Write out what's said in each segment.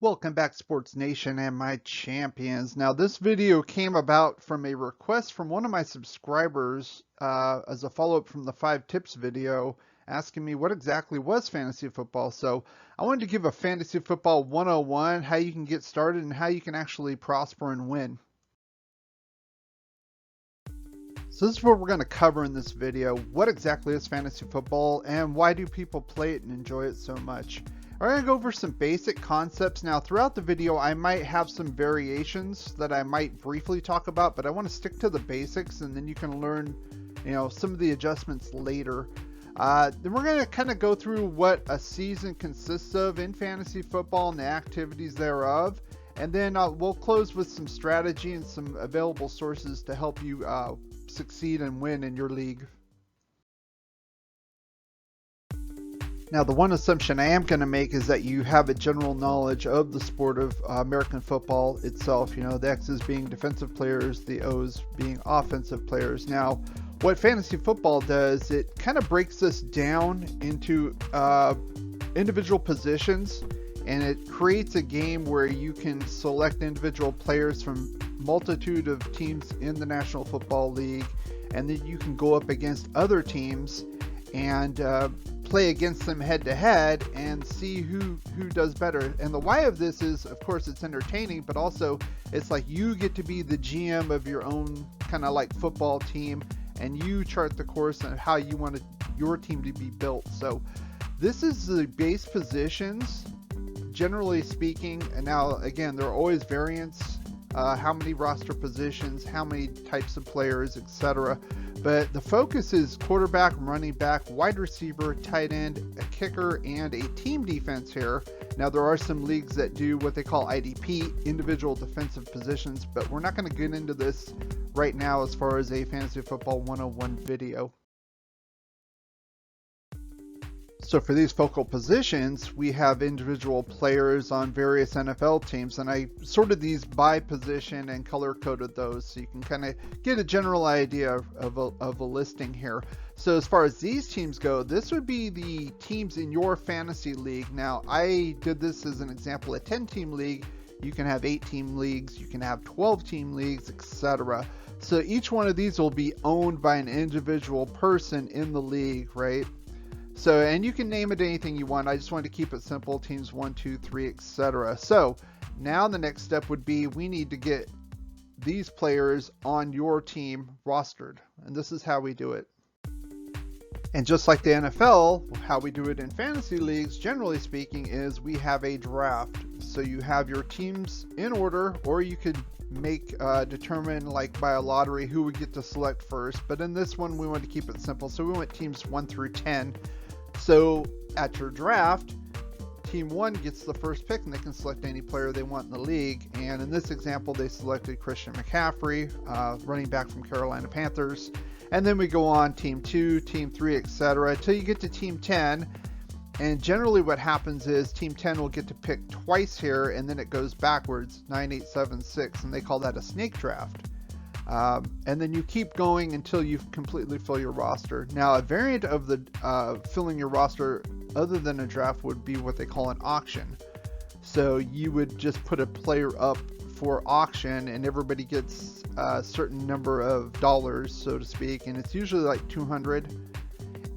Welcome back, Sports Nation and my champions. Now, this video came about from a request from one of my subscribers as a follow-up from the 5 tips video, asking me what exactly was fantasy football. So I wanted to give a fantasy football 101, how you can get started and how you can actually prosper and win. So this is what we're going to cover in this video. What exactly is fantasy football and why do people play it and enjoy it so much? We're going to go over some basic concepts. Now, throughout the video, I might have some variations that I might briefly talk about, but I want to stick to the basics, and then you can learn, some of the adjustments later. Then we're going to kind of go through what a season consists of in fantasy football and the activities thereof, and then we'll close with some strategy and some available sources to help you succeed and win in your league. Now, the one assumption I am going to make is that you have a general knowledge of the sport of American football itself. The X's being defensive players, the O's being offensive players. Now, what fantasy football does, it kind of breaks this down into individual positions, and it creates a game where you can select individual players from multitude of teams in the National Football League, and then you can go up against other teams and play against them head to head and see who does better. And the why of this is, of course, it's entertaining, but also it's like you get to be the GM of your own kind of like football team, and you chart the course and how you want your team to be built. So this is the base positions, generally speaking. And now again, there are always variants, how many roster positions, how many types of players, etc. But the focus is quarterback, running back, wide receiver, tight end, a kicker, and a team defense here. Now, there are some leagues that do what they call IDP, individual defensive positions, but we're not going to get into this right now as far as a Fantasy Football 101 video. So for these focal positions, we have individual players on various NFL teams, and I sorted these by position and color coded those so you can kind of get a general idea of a listing here. So as far as these teams go, this would be the teams in your fantasy league. Now, I did this as an example, a 10-team league. You can have 8-team leagues, you can have 12-team leagues, etc. So each one of these will be owned by an individual person in the league, right? So, and you can name it anything you want. I just wanted to keep it simple, teams 1, 2, 3, etc. So now the next step would be we need to get these players on your team rostered. And this is how we do it. And just like the NFL, how we do it in fantasy leagues, generally speaking, is we have a draft. So you have your teams in order, or you could determine like by a lottery who would get to select first. But in this one, we want to keep it simple. So we went teams 1 through 10. So at your draft, team 1 gets the first pick and they can select any player they want in the league. And in this example, they selected Christian McCaffrey, running back from Carolina Panthers. And then we go on team 2, team 3, etc. until you get to team 10. And generally what happens is team 10 will get to pick twice here, and then it goes backwards, 9, 8, 7, 6, and they call that a snake draft. And then you keep going until you completely fill your roster. Now, a variant of the filling your roster other than a draft would be what they call an auction. So you would just put a player up for auction, and everybody gets a certain number of dollars, so to speak, and it's usually like 200.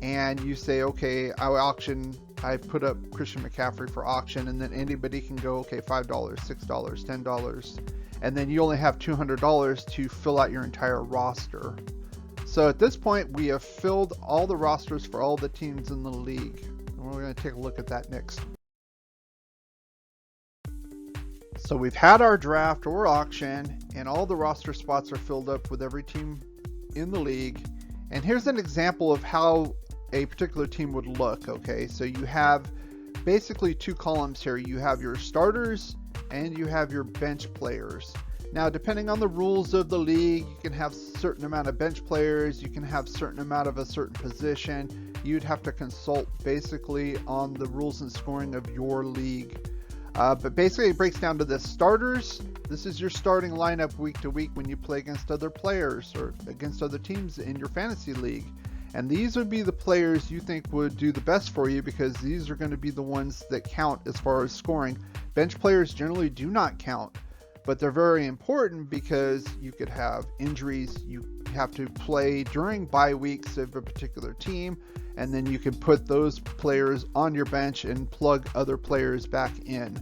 And you say, okay, I put up Christian McCaffrey for auction, and then anybody can go, okay, $5, $6, $10. And then you only have $200 to fill out your entire roster. So at this point, we have filled all the rosters for all the teams in the league. And we're going to take a look at that next. So we've had our draft or auction, and all the roster spots are filled up with every team in the league. And here's an example of how a particular team would look. Okay, so you have basically 2 columns here. You have your starters and you have your bench players. Now, depending on the rules of the league, you can have a certain amount of bench players, you can have a certain amount of a certain position. You'd have to consult basically on the rules and scoring of your league. But basically it breaks down to this. Starters, this is your starting lineup week to week when you play against other players or against other teams in your fantasy league. And these would be the players you think would do the best for you, because these are going to be the ones that count as far as scoring. Bench players generally do not count, but they're very important because you could have injuries. You have to play during bye weeks of a particular team, and then you can put those players on your bench and plug other players back in.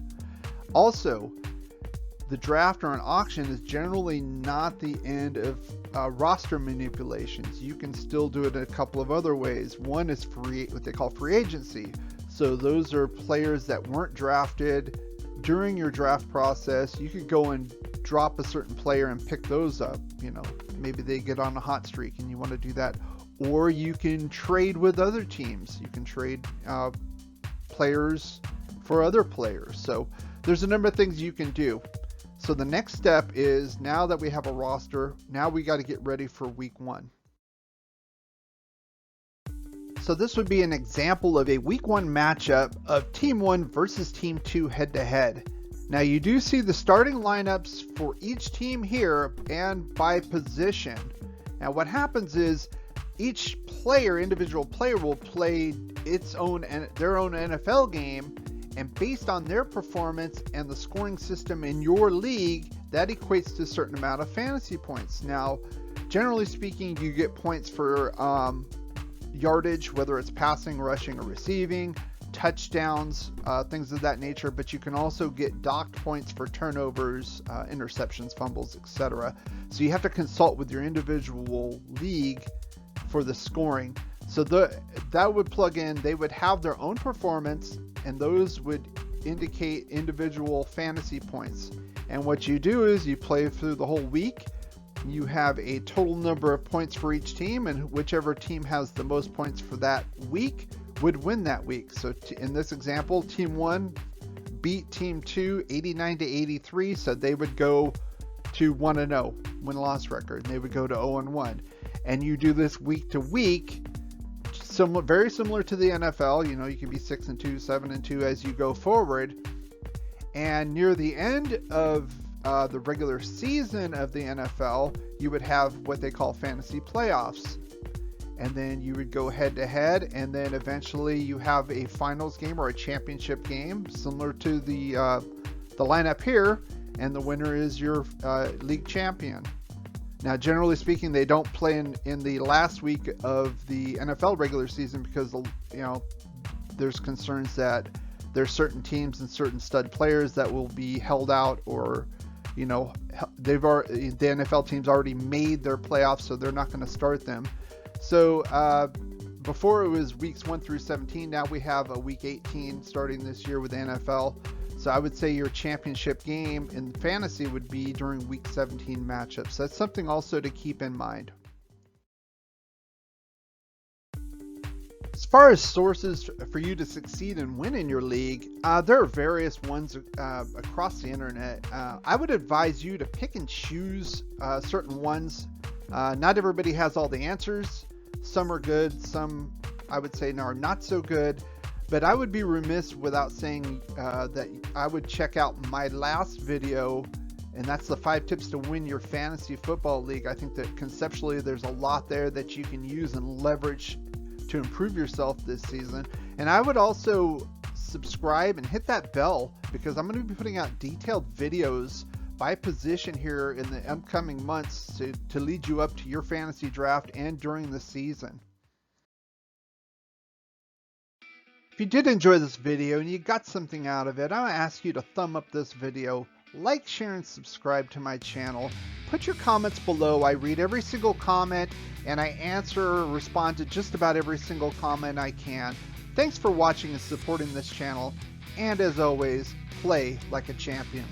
Also, the draft or an auction is generally not the end of roster manipulations. You can still do it in a couple of other ways. One is what they call free agency. So those are players that weren't drafted during your draft process. You could go and drop a certain player and pick those up. You know, maybe they get on a hot streak and you want to do that. Or you can trade with other teams. You can trade players for other players. So there's a number of things you can do. So the next step is, now that we have a roster, now we got to get ready for week 1. So this would be an example of a week 1 matchup of Team 1 versus Team 2 head-to-head. Now you do see the starting lineups for each team here and by position. Now what happens is each individual player will play their own NFL game, and based on their performance and the scoring system in your league, that equates to a certain amount of fantasy points. Now, generally speaking, you get points for yardage, whether it's passing, rushing, or receiving, touchdowns, things of that nature, but you can also get docked points for turnovers, interceptions, fumbles, etc. So you have to consult with your individual league for the scoring. So that would plug in, they would have their own performance, and those would indicate individual fantasy points. And what you do is you play through the whole week. You have a total number of points for each team, and whichever team has the most points for that week would win that week. So in this example, Team 1 beat Team 2 89-83, so they would go to 1-0 win-loss record, and they would go to 0-1. And you do this week to week. Very similar to the NFL. You know, you can be 6-2, 7-2 as you go forward. And near the end of the regular season of the NFL, you would have what they call fantasy playoffs. And then you would go head to head, and then eventually you have a finals game or a championship game, similar to the lineup here, and the winner is your league champion. Now, generally speaking, they don't play in the last week of the NFL regular season because, you know, there's concerns that there's certain teams and certain stud players that will be held out, or, you know, the NFL teams already made their playoffs, so they're not going to start them. So before it was weeks 1 through 17, now we have a week 18 starting this year with the NFL. So I would say your championship game in fantasy would be during week 17 matchups. That's something also to keep in mind. As far as sources for you to succeed and win in your league, there are various ones across the internet. I would advise you to pick and choose certain ones. Not everybody has all the answers. Some are good, some I would say are not so good. But I would be remiss without saying that I would check out my last video, and that's the 5 tips to win your fantasy football league. I think that conceptually there's a lot there that you can use and leverage to improve yourself this season. And I would also subscribe and hit that bell, because I'm going to be putting out detailed videos by position here in the upcoming months to lead you up to your fantasy draft and during the season. If you did enjoy this video and you got something out of it, I want to ask you to thumb up this video, like, share, and subscribe to my channel. Put your comments below. I read every single comment, and I answer or respond to just about every single comment I can. Thanks for watching and supporting this channel, and as always, play like a champion.